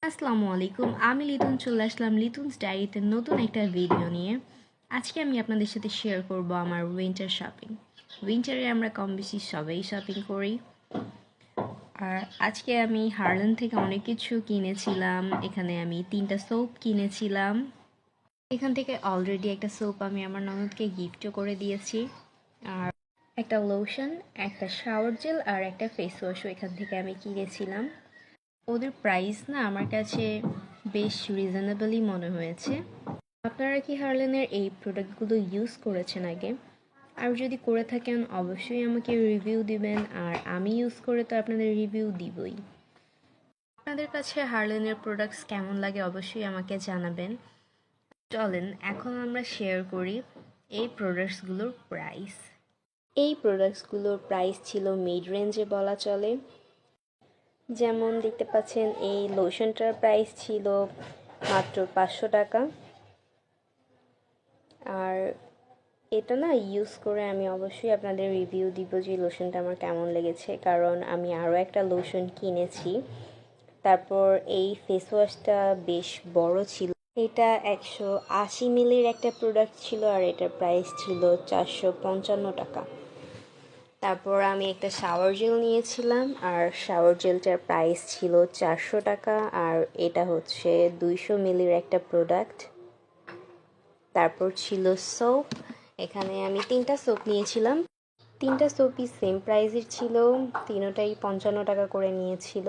আসসালামু আলাইকুম। আমি লিটন চলে আসলাম লিটনস ডায়েরিতে নতুন একটা ভিডিও নিয়ে। আজকে আমি আপনাদের সাথে শেয়ার করব আমার উইন্টার শপিং। উইন্টারে আমরা কম বেশি সবাই শপিং করি। আর আজকে আমি হার্লেন থেকে অনেক কিছু কিনেছিলাম। এখানে আমি 3টা সোপ কিনেছিলাম। এখান থেকে অলরেডি একটা সোপ আমি আমার ননদকে গিফটও করে দিয়েছি। আর একটা লোশন, একটা শাওয়ার জেল আর একটা ফেস ওয়াশও এখান থেকে আমি কিনেছিলাম। ওদের প্রাইস না আমার কাছে বেশ রিজনেবলই মনে হয়েছে। আপনারা কি হার্লেনের এই প্রোডাক্টগুলো ইউজ করেছেন আগে? আর যদি করে থাকেন অবশ্যই আমাকে রিভিউ দিবেন, আর আমি ইউজ করে তো আপনাদের রিভিউ দিবই। আপনাদের কাছে হার্লেনের প্রোডাক্টস কেমন লাগে অবশ্যই আমাকে জানাবেন। চলেন এখন আমরা শেয়ার করি এই প্রোডাক্টসগুলোর প্রাইস। এই প্রোডাক্টসগুলোর প্রাইস ছিল মিড রেঞ্জে বলা চলে। যেমন দেখতে পাচ্ছেন এই লোশনটার প্রাইস ছিল মাত্র 500 টাকা। আর এটা না ইউজ করে আমি অবশ্যই আপনাদের রিভিউ দিব যে লোশনটা আমার কেমন লেগেছে, কারণ আমি আরও একটা লোশন কিনেছি। তারপর এই ফেস ওয়াশটা বেশ বড় ছিল, এটা 180 মিলির একটা প্রোডাক্ট ছিল আর এটার প্রাইস ছিল 455 টাকা। তারপর আমি একটা শাওয়ার জেল নিয়েছিলাম আর শাওয়ার জেলটার প্রাইস ছিল 400 টাকা, আর এটা হচ্ছে 200 মিলির একটা প্রোডাক্ট। তারপর ছিল সোপ, এখানে আমি 3টা সোপ নিয়েছিলাম। 3টা সোপই সেম প্রাইসের ছিল, তিনোটাই 55 টাকা করে নিয়েছিল।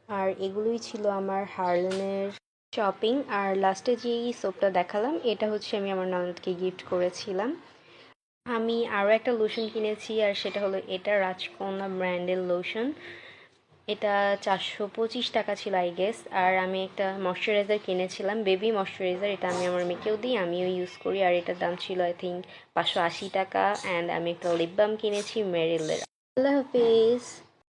আর এগুলোই ছিল আমার হার্লেনের শপিং। আর লাস্টে যেই সোপটা দেখালাম এটা হচ্ছে আমি আমার ননদকে গিফট করেছিলাম। আমি আরও একটা লোশন কিনেছি আর সেটা হলো এটা রাজকন্যা ব্র্যান্ডের লোশন। এটা 425 টাকা ছিল আই গেস। আর আমি একটা ময়শ্চারাইজার কিনেছিলাম, বেবি ময়শ্চারাইজার। এটা আমি আমার মেয়েকেও দিই, আমিও ইউজ করি। আর এটার দাম ছিল আই থিঙ্ক 580 টাকা। অ্যান্ড আমি একটা লিপ বাম কিনেছি মেরিলের। আল্লাহ হাফিজ।